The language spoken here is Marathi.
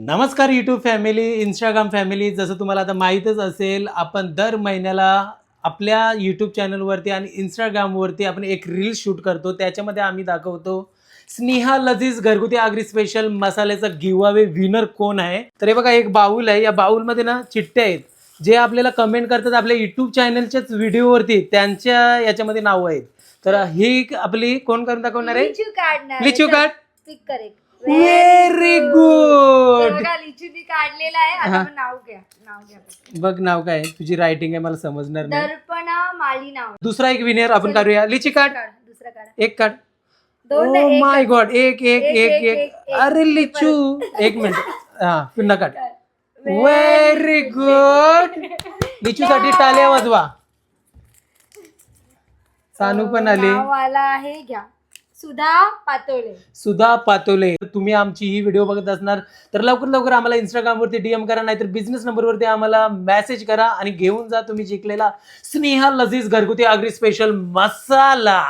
नमस्कार यूट्यूब फॅमिली, इंस्टाग्राम फॅमिली. जसं तुम्हाला आता माहीतच असेल, आपण दर महिन्याला आपल्या यूट्यूब चॅनलवरती आणि इंस्टाग्रामवरती आपण एक रील शूट करतो. त्याच्यामध्ये आम्ही दाखवतो स्नेहा लजीज घरगुती आगरी स्पेशल मसाल्याचा गिव्ह अवे विनर कोण आहे. तर हे बघा, एक बाउल आहे. या बाउलमध्ये ना चिठ्ठ्या आहेत. जे आपल्याला कमेंट करतात आपल्या यूट्यूब चॅनलच्याच व्हिडिओवरती, त्यांच्या याच्यामध्ये नाव आहेत. तर ही आपली कोण करून दाखवणार आहे? लिचू कार्ड. पिक करेक्ट. Very good. बघा लिचूनी काढलेला आहे. आता आपण नाव घ्या. बघ नाव काय आहे? तुझी रायटिंग आहे, मला समजणार नाही. दर्पणा माली नाव. दुसरा एक विनर आपण करूया. लिची कार्ड. दुसरा काढा. एक कार्ड. दोन ओ नाही, एक माय काढ. गॉड. एक एक एक एक, एक एक. अरे लिचू, एक मिनिट. हा, पुन्हा काढ. Very good. लिचू साठी टाळ्या वाजवा. सानू पण आली. नाव आला आहे, घ्या. सुधा पातोळे. सुधा पातोले. तुम्ही आमची ही व्हिडिओ बघत असणार तर लवकर लवकर आम्हाला इंस्टाग्रामवरती डीएम करा, नाहीतर बिझनेस नंबरवरती आम्हाला मेसेज करा आणि घेऊन जा तुम्ही जिंकलेला स्नेहा लजीज घरगुती आगरी स्पेशल मसाला.